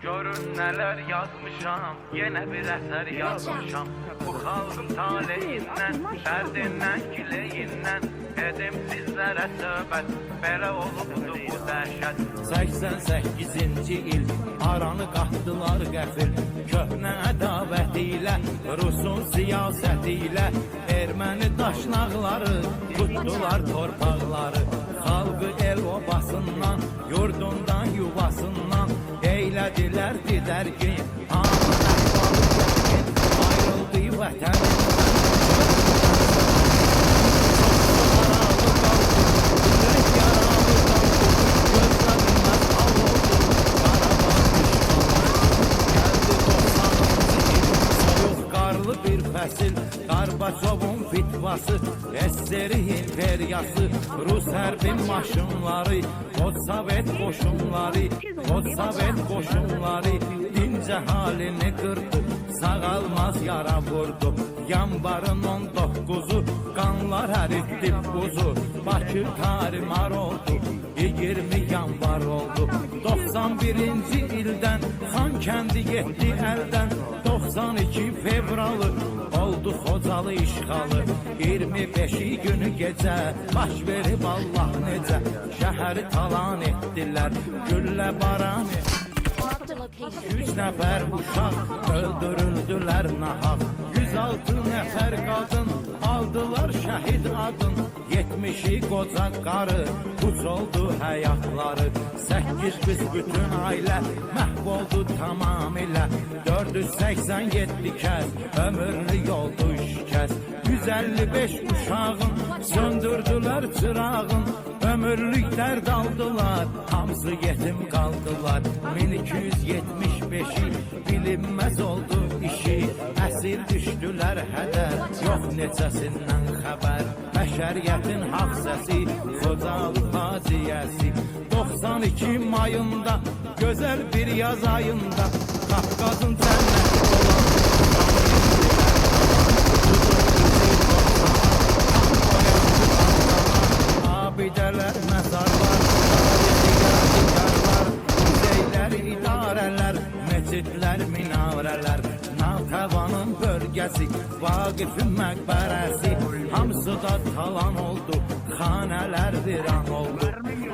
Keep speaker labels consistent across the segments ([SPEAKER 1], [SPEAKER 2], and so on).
[SPEAKER 1] Görün neler yazmışam, yine bir eser yazmışam. Bu halkın taleyinden, derdinden, kileyinden edim sizlere söhbət, belə olubdu bu dəhşət.
[SPEAKER 2] 88-ci il aranı qatdılar qəfil, köhnə ədavətilə, Rusun siyasətilə, erməni daşnaqları tutdular torpaqları. Xalqı el obasından, yurdundan, yuvasından eylədilər didərgin, hamı əhvalı çəkin, ayrıldı vətənindən. Qarbaçovun fitvası, SSR imperiyası, Rus hərbi maşınları, Sovet qoşunları, dinc halini qırdı, sağalmaz yara vurdu. Yanvarın 19'u, qanlar əritdi buzu, Bakı tarimar oldu, 20 yanvar oldu. 91-ci ildən Xankəndi getdi əldən, 92 fevralı oldu Xocalı işğalı. 25-i günü gecə baş verib Allah necə, şəhəri talan etdilər, güllə baran. 3 nəfər uşaq öldürüldülər nahaq, 106 nəfər qadın aldılar şəhid adın. 70'i qoca qarı puç oldu həyatları, 8 qız bütün ailə məhv oldu tamamilə. 487 kəs ömürlü yoldu şikəst, 155 uşağın söndürdülər çırağın. Ömürlük dərd aldılar, hamısı yetim qaldılar. 1275'i bilinməz oldu işi, əsir düşdülər hədər, yox neçəsindən xəbər. Bəşəriyyətin haq səsi, Xocalı faciəsi. 92 mayında, gözəl bir yaz ayında, Qafqazın cənnəti olan abidələr, məzarlar, yadigarlar, muzeylər, idarələr, meçidlər, minarələr, Natəvanın bölgəsi, Vaqifin məqbərəsi, hamısı da talan oldu, xanələr viran oldu.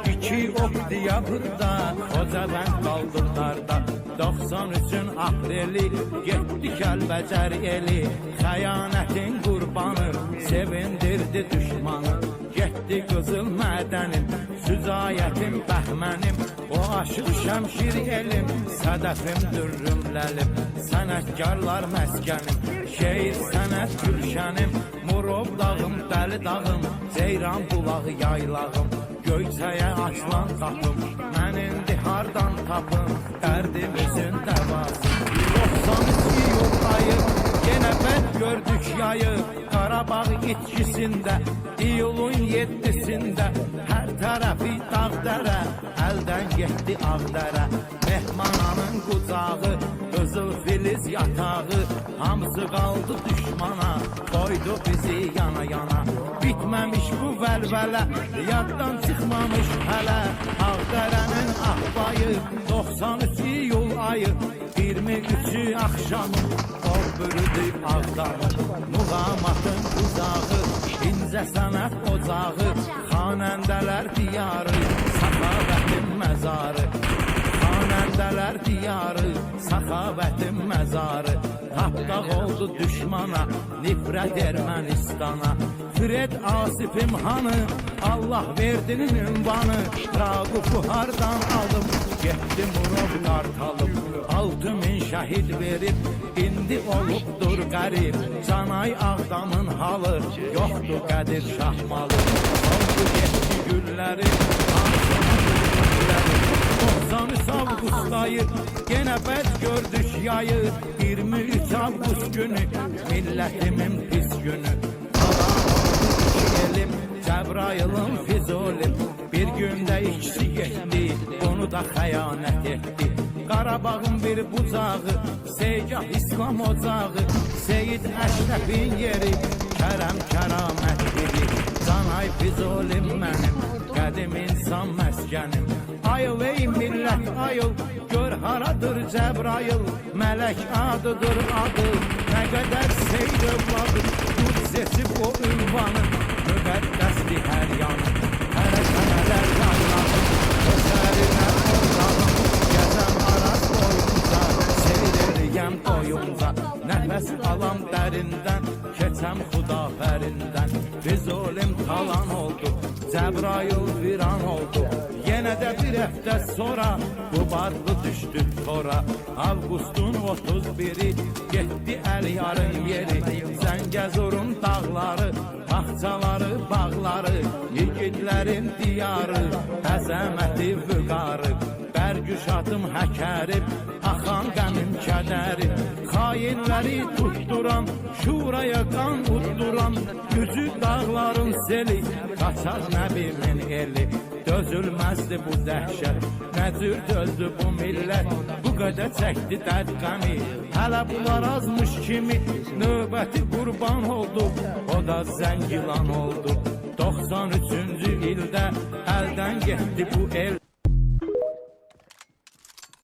[SPEAKER 2] 2 oktyabrda Xocavənd qaldıqlarda, 93'ün apreli getdi Kəlbəcər eli, xəyanətin qurbanı sevindirdi düşmanı. Getdi qızıl mədənim, süzayətim, bəhmənim, o aşıq şəmşir elim, sədəfim, dürrümləlim, sənətkarlar məskənim, şeir, sənət gülşənim, Murov dağım, Dəli dağım, Ceyran bulağı yaylağım, Göyçəyə açılan qapım, mən indi hardan tapım, dərdimizin dəvası. 92 yıl ayı, yenə bəd gördük yayı, Qarabağ itkisində, iyulun 7'sində, hər tərəfi dağ dərə, əldən getdi ağ dərə. Mehmananın qucağı, qızıl filiz yatağı, hamısı qaldı düşmana, qoydu bizi yana yana. Bitməmiş bu vəlvələ, yaddan çıxmamış hələ, Ağdərənin ahbayı, 93 iyul ayı, 23'ü axşamı, ol bürüdü Ağdamı. Muğamatın uzağı, incə sənət ocağı, xanəndələr diyarı, səxavətin məzarı. Xanəndələr diyarı, səxavətin məzarı, tapdaq oldu düşmana, nifrət Ermənistana. Fred Asifim hanı, Allah verdinin ünvanı, Raqufu hardan alım, getdi Murov Qartalım. 6000 şəhid verib, indi olubdur qərib, Canay Ağdamın halı, yoxdur Qədir Şahmalı. Oldu getdi gülləri, hansına gülləri, 93 avqust ayı, yenə bəd gördük yayı, 23 avqust günü, millətimin pis günü. Elim, Cəbrayılın Füzulim, bir gündə ikisi getdi, onu da xəyanət etdi. Qarabağın bir bucağı, Seygah İslam ocağı, Seyid Əşrəfin yeri, Kərəm kəramət biri, Canay Füzulim mənim, qədim insan məskənim. Ayıl ey millət ayıl, gör haradır Cəbrayıl, mələk adıdır adı, nə qədər seyr övladı, dur seçib o ünvanı, müqəddəsdir hər yanı, hərə səmələr yayladı, özərinə orlanım, gəzəm araz boyunca, seyr eləyəm doyunca, nəfəs alam dərindən, keçəm xudafərindən, Füzulim talan oldu, Cəbrayıl viran oldu, yenə də bir həftə sonra bu barğı düşdü tora. Avqustun 31-i getdi Əliyarın yeri, Zəngəzurun dağları, bağçaları, bağları, yiğidlərin diyarı, əzəməti vüqarı, Bərgüşatım həkərim, axan qəmim kədərim, xainləri tutduran, şuraya qan udduran, gücü dağların seli, qaçar nəbimin eli, dözülməzdi bu dəhşət, nə cür dözdü bu millət, bu qədər çəkdi dərd qəmi, hələ bunlar azmış kimi, növbəti qurban oldu, o da Zəngilan oldu, 93-cü ildə əldən getdi bu el.